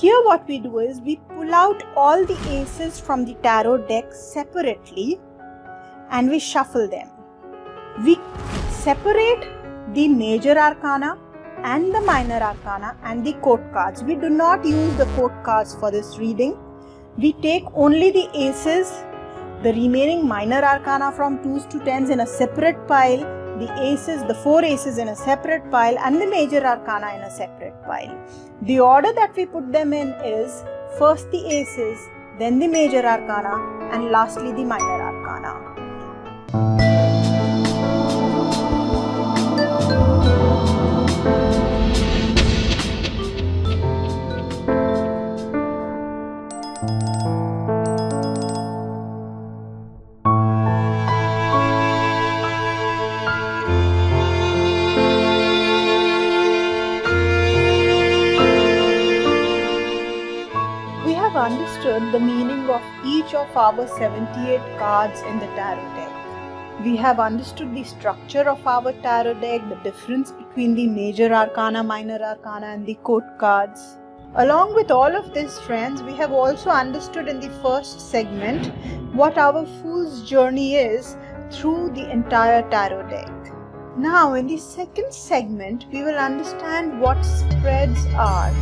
Here what we do is we pull out all the aces from the tarot deck separately and we shuffle them. We separate the major arcana and the minor arcana and the court cards. We do not use the court cards for this reading. We take only the aces, the remaining minor arcana from 2s to 10s in a separate pile, the aces, the 4 aces in a separate pile, and the major arcana in a separate pile. The order that we put them in is first the aces, then the major arcana, and lastly the minor arcana. Understood the meaning of each of our 78 cards in the tarot deck. We have understood the structure of our tarot deck, the difference between the major arcana, minor arcana and the court cards. Along with all of this, friends, we have also understood in the first segment what our Fool's journey is through the entire tarot deck. Now in the second segment, we will understand what spreads are.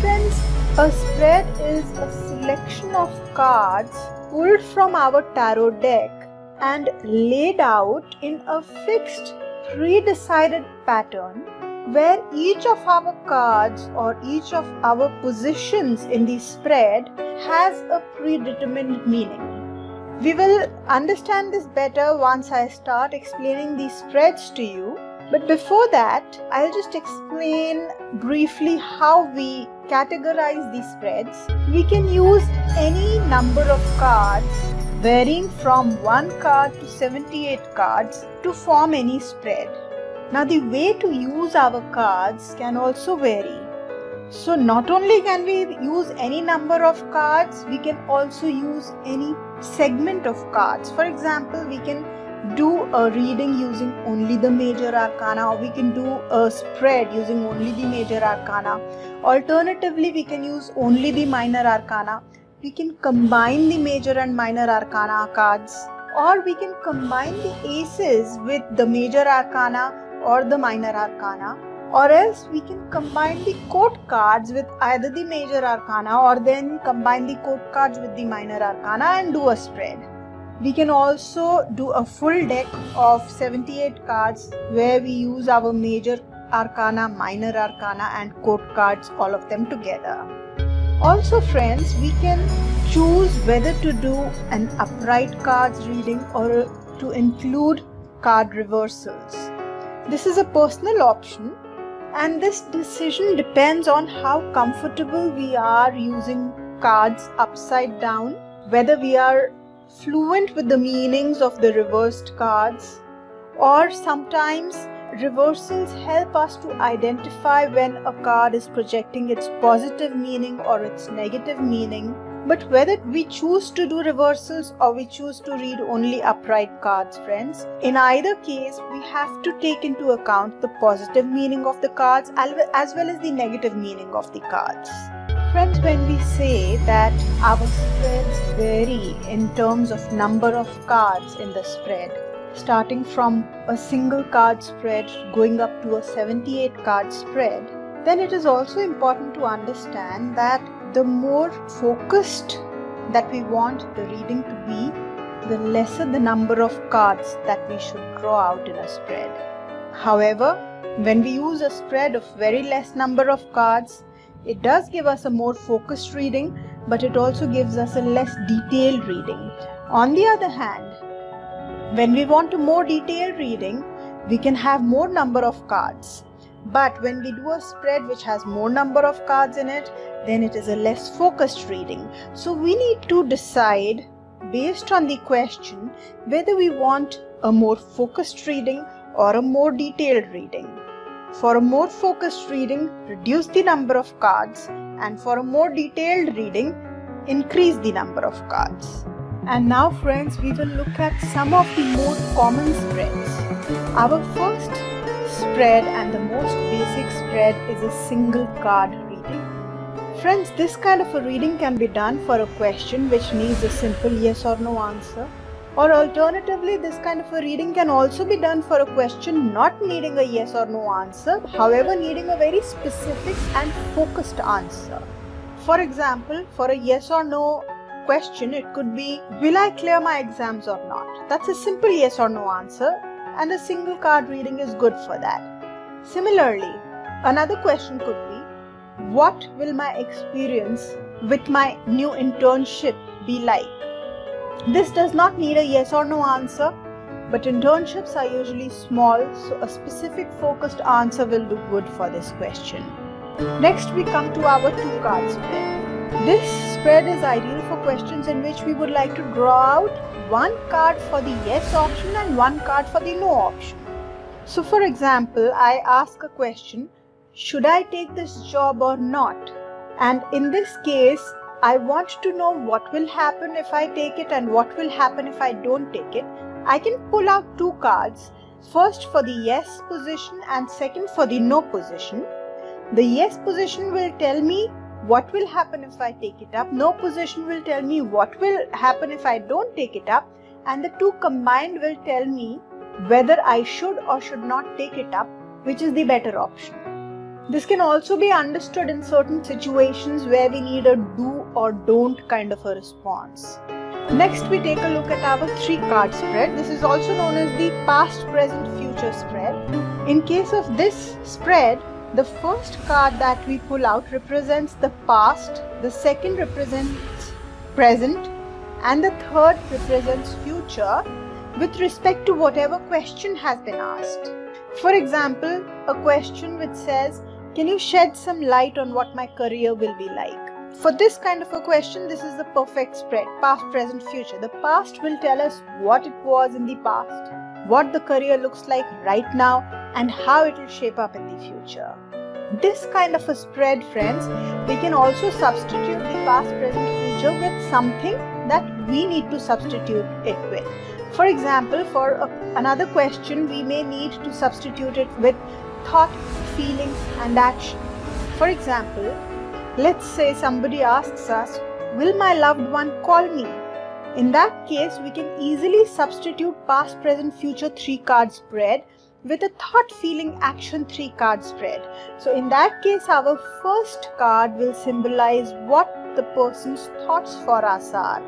Friends, a spread is a selection of cards pulled from our tarot deck and laid out in a fixed, pre-decided pattern where each of our cards or each of our positions in the spread has a predetermined meaning. We will understand this better once I start explaining these spreads to you. But before that, I'll just explain briefly how we categorize these spreads. We can use any number of cards varying from 1 card to 78 cards to form any spread. Now the way to use our cards can also vary. So not only can we use any number of cards, we can also use any segment of cards. For example, we can do a reading using only the major arcana, or we can do a spread using only the major arcana. Alternatively, we can use only the minor arcana. We can combine the major and minor arcana cards, or we can combine the aces with the major arcana or the minor arcana, or else we can combine the court cards with either the major arcana or then combine the court cards with the minor arcana and do a spread. We can also do a full deck of 78 cards where we use our major arcana, minor arcana and court cards, all of them together. Also friends, we can choose whether to do an upright cards reading or to include card reversals. This is a personal option, and this decision depends on how comfortable we are using cards upside down, whether we are fluent with the meanings of the reversed cards, or sometimes reversals help us to identify when a card is projecting its positive meaning or its negative meaning. But whether we choose to do reversals or we choose to read only upright cards, friends, in either case we have to take into account the positive meaning of the cards as well as the negative meaning of the cards. Friends, when we say that our spreads vary in terms of number of cards in the spread, starting from a single card spread going up to a 78 card spread, then it is also important to understand that the more focused that we want the reading to be, the lesser the number of cards that we should draw out in a spread. However, when we use a spread of very less number of cards, it does give us a more focused reading, but it also gives us a less detailed reading. On the other hand, when we want a more detailed reading, we can have more number of cards. But when we do a spread which has more number of cards in it, then it is a less focused reading. So we need to decide based on the question whether we want a more focused reading or a more detailed reading. For a more focused reading, reduce the number of cards, and for a more detailed reading, increase the number of cards. And now friends, we will look at some of the more common spreads. Our first spread and the most basic spread is a single card reading. Friends, this kind of a reading can be done for a question which needs a simple yes or no answer. Or alternatively, this kind of a reading can also be done for a question not needing a yes or no answer, however needing a very specific and focused answer. For example, for a yes or no question, it could be, will I clear my exams or not? That's a simple yes or no answer, and a single card reading is good for that. Similarly, another question could be, what will my experience with my new internship be like? This does not need a yes or no answer, but internships are usually small, so a specific focused answer will do good for this question. Next, we come to our 2-card spread. This spread is ideal for questions in which we would like to draw out one card for the yes option and one card for the no option. So for example, I ask a question, should I take this job or not? And in this case, I want to know what will happen if I take it and what will happen if I don't take it. I can pull out 2 cards, first for the yes position and second for the no position. The yes position will tell me what will happen if I take it up. No position will tell me what will happen if I don't take it up. And the 2 combined will tell me whether I should or should not take it up, which is the better option. This can also be understood in certain situations where we need a do or don't kind of a response. Next, we take a look at our 3-card spread. This is also known as the past, present, future spread. In case of this spread, the first card that we pull out represents the past, the second represents present, and the third represents future with respect to whatever question has been asked. For example, a question which says, can you shed some light on what my career will be like? For this kind of a question, this is the perfect spread, past, present, future. The past will tell us what it was in the past, what the career looks like right now, and how it will shape up in the future. This kind of a spread, friends, we can also substitute the past, present, future with something that we need to substitute it with. For example, for another question, we may need to substitute it with thought, feeling, and action. For example, let's say somebody asks us, will my loved one call me? In that case, we can easily substitute past, present, future 3-card spread with a thought, feeling, action 3-card spread. So in that case, our first card will symbolize what the person's thoughts for us are.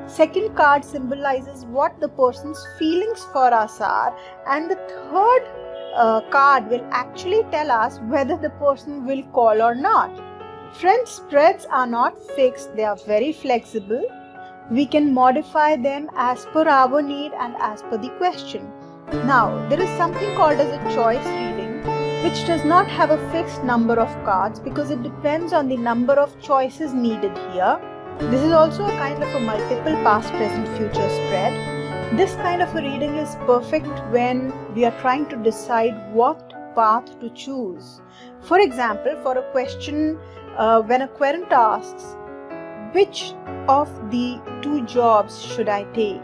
Second card symbolizes what the person's feelings for us are, and the third card will actually tell us whether the person will call or not. Friends, spreads are not fixed, they are very flexible. We can modify them as per our need and as per the question. Now, there is something called as a choice reading, which does not have a fixed number of cards because it depends on the number of choices needed here. This is also a kind of a multiple past, present, future spread. This kind of a reading is perfect when we are trying to decide what path to choose. For example, for a question when a querent asks, which of the 2 jobs should I take?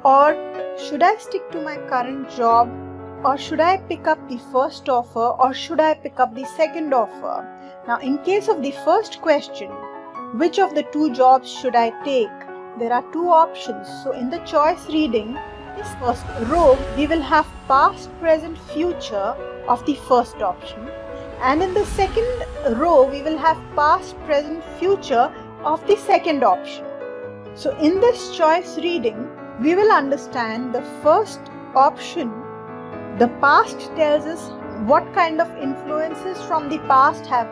Or should I stick to my current job? Or should I pick up the first offer? Or should I pick up the second offer? Now, in case of the first question, which of the 2 jobs should I take? There are 2 options. So in the choice reading, this first row, we will have past, present, future of the first option. And in the second row, we will have past, present, future of the second option. So in this choice reading, we will understand the first option. The past tells us what kind of influences from the past have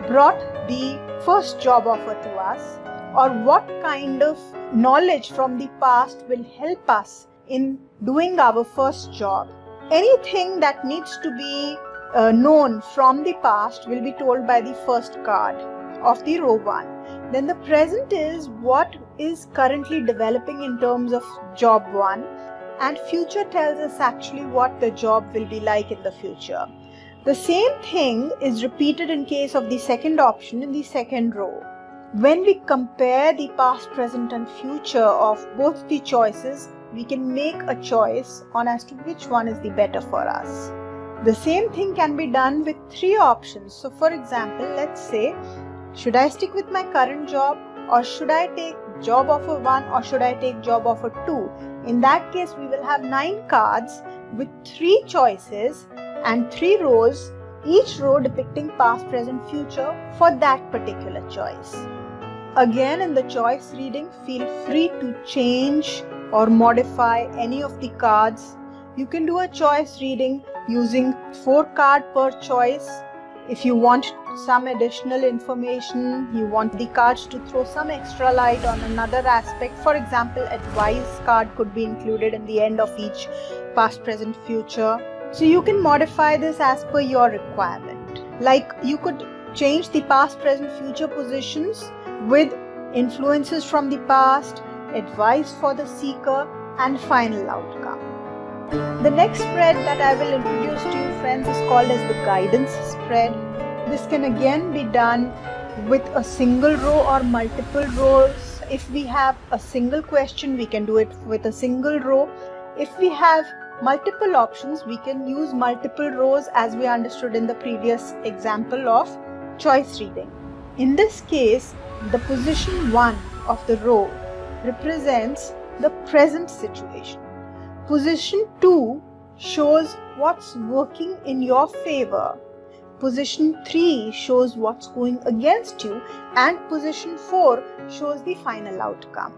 brought the first job offer to us, or what kind of knowledge from the past will help us in doing our first job. Anything that needs to be known from the past will be told by the first card of the row 1. Then the present is what is currently developing in terms of job 1, and future tells us actually what the job will be like in the future. The same thing is repeated in case of the second option in the second row. When we compare the past, present and future of both the choices, we can make a choice on as to which one is the better for us. The same thing can be done with 3 options. So for example, let's say Should I stick with my current job, or should I take job offer 1, or should I take job offer 2? In that case, we will have 9 cards with 3 choices and 3 rows, each row depicting past, present, future for that particular choice. Again, in the choice reading, feel free to change or modify any of the cards. You can do a choice reading using 4 cards per choice. If you want some additional information, you want the cards to throw some extra light on another aspect. For example, advice card could be included in the end of each past, present, future. So you can modify this as per your requirement. Like you could change the past, present, future positions with influences from the past, advice for the seeker, and final outcome. The next spread that I will introduce to you, friends, is called as the guidance spread. This can again be done with a single row or multiple rows. If we have a single question, we can do it with a single row. If we have multiple options, we can use multiple rows, as we understood in the previous example of choice reading. In this case, the position 1 of the row represents the present situation. Position 2 shows what's working in your favor. Position 3 shows what's going against you, and position 4 shows the final outcome.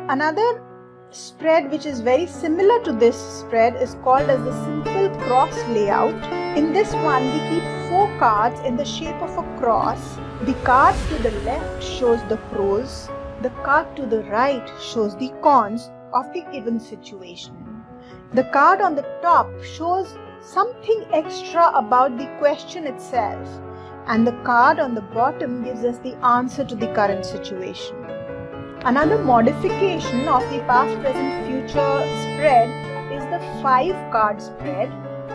Another spread which is very similar to this spread is called as the simple cross layout. In this one, we keep 4 cards in the shape of a cross. The card to the left shows the pros. The card to the right shows the cons of the given situation. The card on the top shows something extra about the question itself, and the card on the bottom gives us the answer to the current situation. Another modification of the past, present, future spread is the 5-card spread.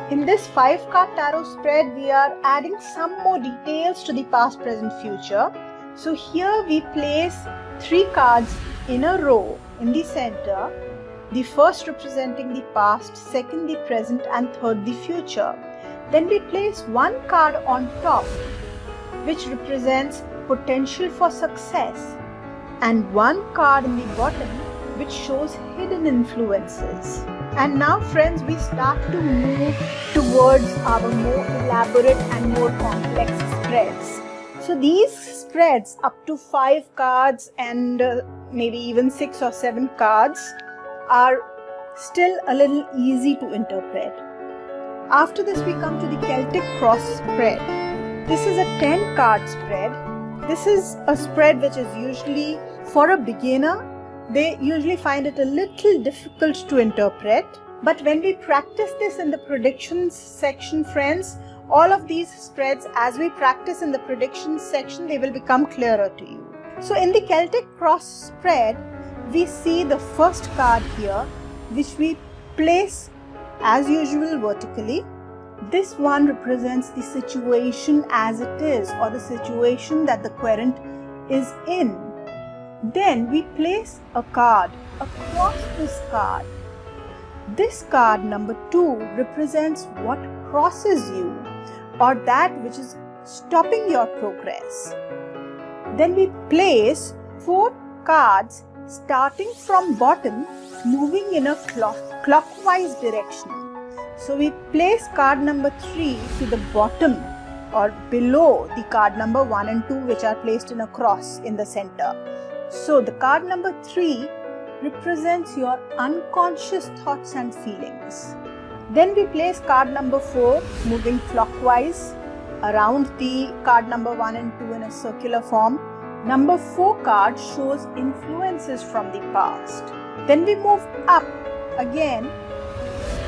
In this 5-card tarot spread, we are adding some more details to the past, present, future. So here we place 3 cards in a row in the center. The first representing the past, second the present, and third the future. Then we place 1 card on top, which represents potential for success, and 1 card in the bottom, which shows hidden influences. And now, friends, we start to move towards our more elaborate and more complex spreads. So these spreads up to 5 cards and maybe even 6 or 7 cards are still a little easy to interpret. After this, we come to the Celtic cross spread. This is a 10-card spread. This is a spread which is usually, for a beginner, they usually find it a little difficult to interpret. But when we practice this in the predictions section, friends, all of these spreads, as we practice in the predictions section, they will become clearer to you. So in the Celtic cross spread, we see the first card here, which we place as usual vertically. This one represents the situation as it is, or the situation that the querent is in. Then we place a card across this card. This card number 2 represents what crosses you, or that which is stopping your progress. Then we place 4 cards starting from bottom, moving in a clockwise direction. So we place card number 3 to the bottom or below the card number 1 and 2, which are placed in a cross in the center. So the card number 3 represents your unconscious thoughts and feelings. Then we place card number 4 moving clockwise around the card number 1 and 2 in a circular form. Number 4 card shows influences from the past. Then we move up again,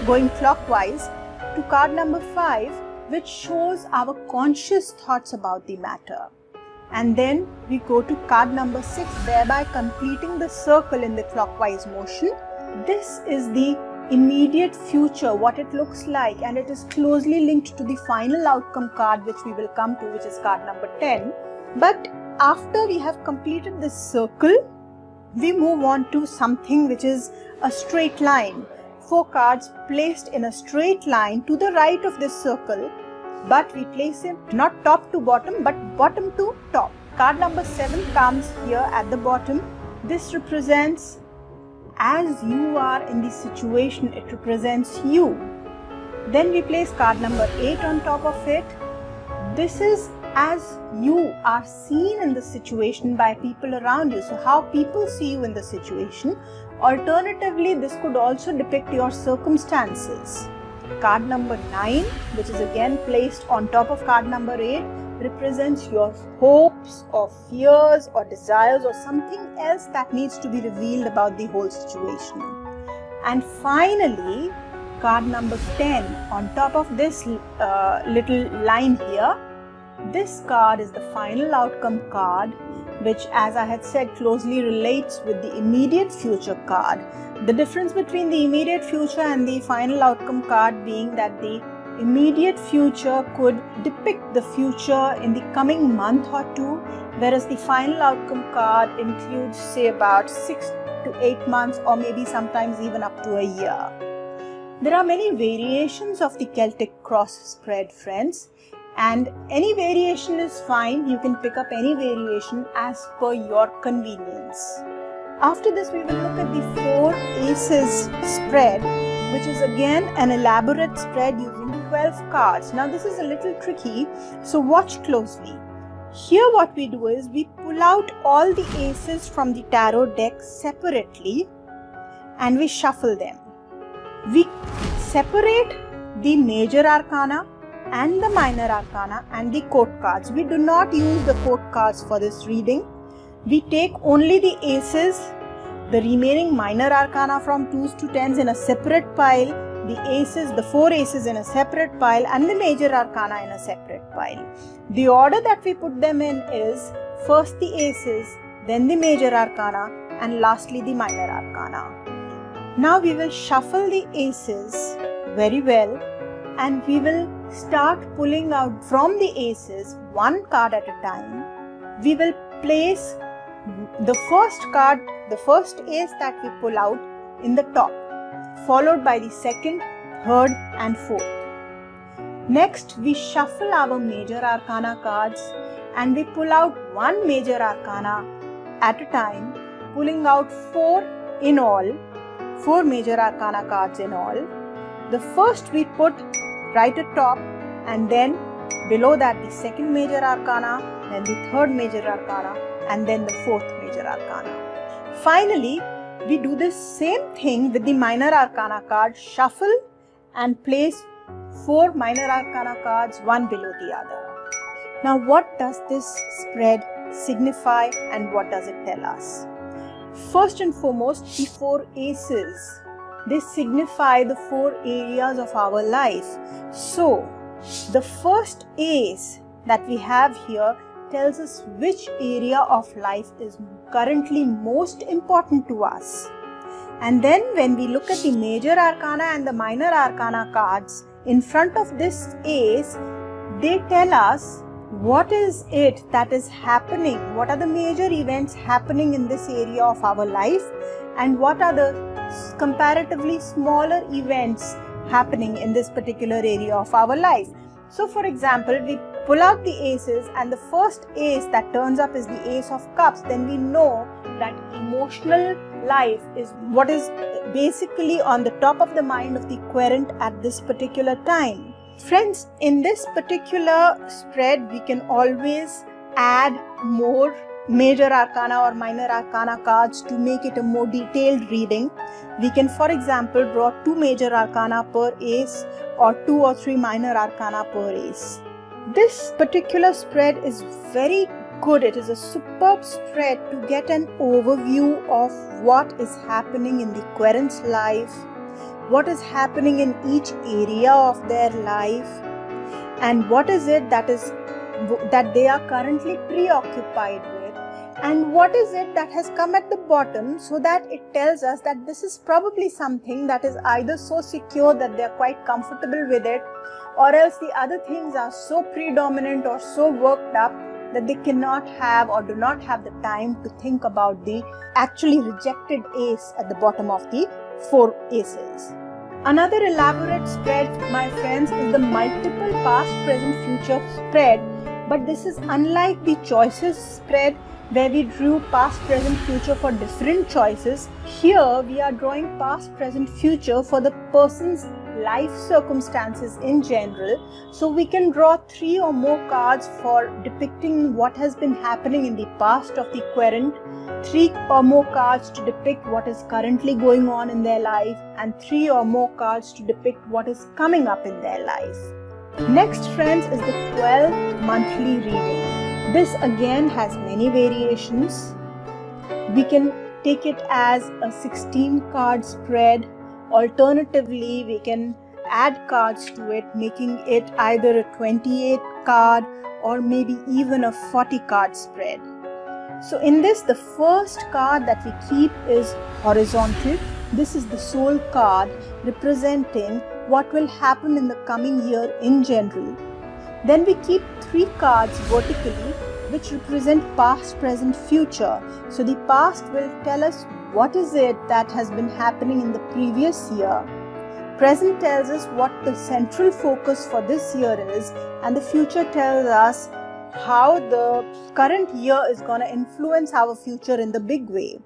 going clockwise to card number 5, which shows our conscious thoughts about the matter. And then we go to card number 6, thereby completing the circle in the clockwise motion. This is the immediate future, what it looks like, and it is closely linked to the final outcome card, which we will come to, which is card number 10. But after we have completed this circle, we move on to something which is a straight line. 4 cards placed in a straight line to the right of this circle, but we place it not top to bottom, but bottom to top. Card number 7 comes here at the bottom. This represents as you are in the situation, it represents you. Then we place card number 8 on top of it. This is as you are seen in the situation by people around you. So how people see you in the situation. Alternatively, this could also depict your circumstances. Card number 9, which is again placed on top of card number 8, represents your hopes or fears or desires or something else that needs to be revealed about the whole situation. And finally, card number 10 on top of this little line here. This card is the final outcome card, which, as I had said, closely relates with the immediate future card. The difference between the immediate future and the final outcome card being that the immediate future could depict the future in the coming month or two, whereas the final outcome card includes, say, about 6 to 8 months or maybe sometimes even up to a year. There are many variations of the Celtic cross spread, friends. And any variation is fine. You can pick up any variation as per your convenience. After this, we will look at the 4 aces spread, which is again an elaborate spread using 12 cards. Now this is a little tricky, so watch closely. Here what we do is we pull out all the aces from the tarot deck separately and we shuffle them. We separate the major arcana and the minor arcana and the court cards. We do not use the court cards for this reading. We take only the aces, the remaining minor arcana from 2s to 10s in a separate pile, the aces, the 4 aces in a separate pile, and the major arcana in a separate pile. The order that we put them in is first the aces, then the major arcana, and lastly the minor arcana. Now we will shuffle the aces very well, and we will start pulling out from the aces 1 card at a time. We will place the first card, the first ace that we pull out, in the top, followed by the second, third and fourth. Next, we shuffle our major arcana cards and we pull out 1 major arcana at a time, pulling out 4 in all, 4 major arcana cards in all. The first we put right at top, and then below that the second major arcana, then the third major arcana, and then the fourth major arcana. Finally, we do the same thing with the minor arcana card, shuffle and place 4 minor arcana cards one below the other. Now what does this spread signify and what does it tell us? First and foremost, the 4 aces. They signify the 4 areas of our life. So, the first ace that we have here tells us which area of life is currently most important to us. And then when we look at the major arcana and the minor arcana cards in front of this ace, they tell us what is it that is happening, what are the major events happening in this area of our life, and what are the comparatively smaller events happening in this particular area of our life. So for example, we pull out the aces and the first ace that turns up is the Ace of Cups. Then we know that emotional life is what is basically on the top of the mind of the querent at this particular time. Friends, in this particular spread, we can always add more major arcana or minor arcana cards to make it a more detailed reading. We can, for example, draw 2 major arcana per ace or 2 or 3 minor arcana per ace. This particular spread is very good. It is a superb spread to get an overview of what is happening in the querent's life, what is happening in each area of their life, and what is it that they are currently preoccupied with. And what is it that has come at the bottom, so that it tells us that this is probably something that is either so secure that they are quite comfortable with it, or else the other things are so predominant or so worked up that they cannot have or do not have the time to think about the actually rejected ace at the bottom of the 4 aces. Another elaborate spread, my friends, is the multiple past, present, future spread, But this is unlike the choices spread where we drew past, present, future for different choices. Here we are drawing past, present, future for the person's life circumstances in general. So we can draw 3 or more cards for depicting what has been happening in the past of the querent, 3 or more cards to depict what is currently going on in their life, and 3 or more cards to depict what is coming up in their life. Next, friends, is the 12 monthly reading. This again has many variations. We can take it as a 16 card spread. Alternatively, we can add cards to it, making it either a 28 card or maybe even a 40 card spread. So in this, the first card that we keep is horizontal. This is the soul card representing what will happen in the coming year in general. Then we keep 3 cards vertically, which represent past, present, future. So the past will tell us what is it that has been happening in the previous year. Present tells us what the central focus for this year is, and the future tells us how the current year is going to influence our future in the big way.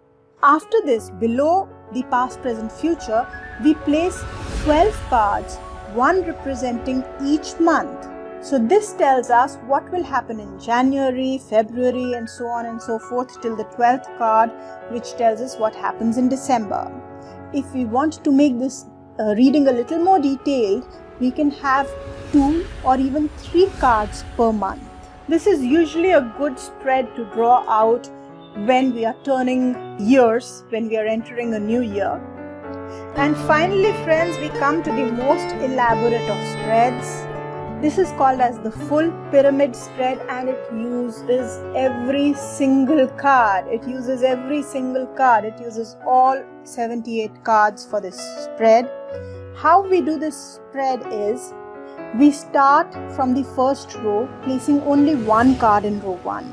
After this, below the past, present, future, we place 12 cards, one representing each month. So this tells us what will happen in January, February, and so on and so forth till the 12th card, which tells us what happens in December. If we want to make this reading a little more detailed, we can have 2 or even 3 cards per month. This is usually a good spread to draw out when we are turning years, when we are entering a new year. And finally, friends, we come to the most elaborate of spreads. This is called as the full pyramid spread, and it uses every single card. It uses all 78 cards for this spread. How we do this spread is, we start from the first row, placing only 1 card in row 1.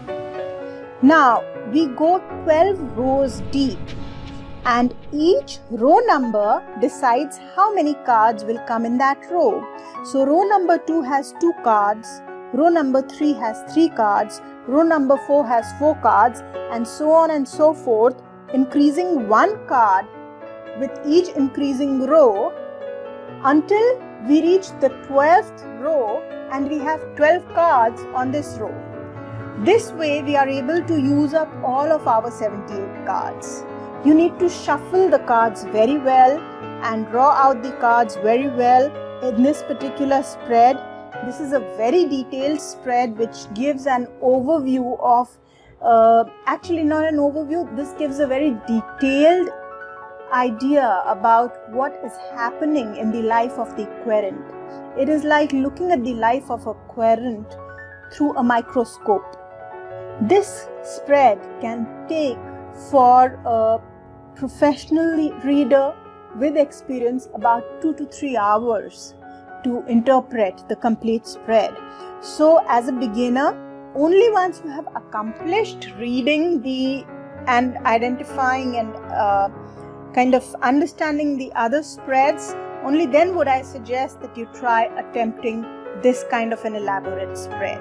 Now we go 12 rows deep, and each row number decides how many cards will come in that row. So row number 2 has 2 cards, row number 3 has 3 cards, row number 4 has 4 cards, and so on and so forth, increasing 1 card with each increasing row until we reach the 12th row and we have 12 cards on this row. This way we are able to use up all of our 78 cards. You need to shuffle the cards very well and draw out the cards very well in this particular spread. This is a very detailed spread which gives an overview of, actually not an overview, this gives a very detailed idea about what is happening in the life of the querent. It is like looking at the life of a querent through a microscope. This spread can take for a professional reader with experience about 2 to 3 hours to interpret the complete spread. So as a beginner, only once you have accomplished reading and identifying and kind of understanding the other spreads, only then would I suggest that you try attempting this kind of an elaborate spread.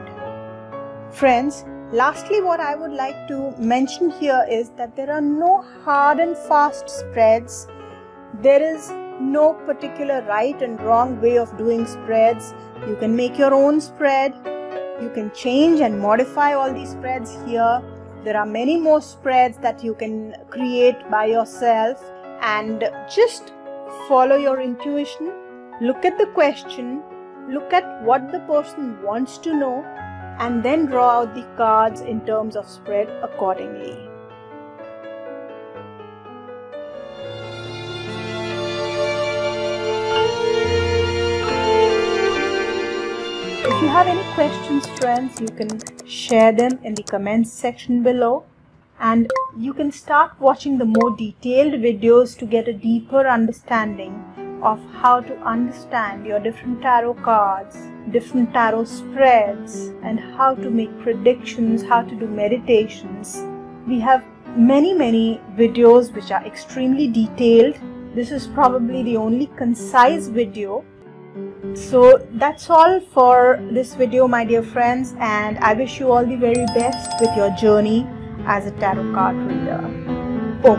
Friends, lastly, what I would like to mention here is that there are no hard and fast spreads. There is no particular right and wrong way of doing spreads. You can make your own spread. You can change and modify all these spreads here. There are many more spreads that you can create by yourself, and just follow your intuition. Look at the question, look at what the person wants to know, and then draw out the cards in terms of spread accordingly. If you have any questions, friends, you can share them in the comments section below, and you can start watching the more detailed videos to get a deeper understanding of how to understand your different tarot cards, different tarot spreads, and how to make predictions, how to do meditations. We have many videos which are extremely detailed. This is probably the only concise video. So that's all for this video, my dear friends, and I wish you all the very best with your journey as a tarot card reader. Oh,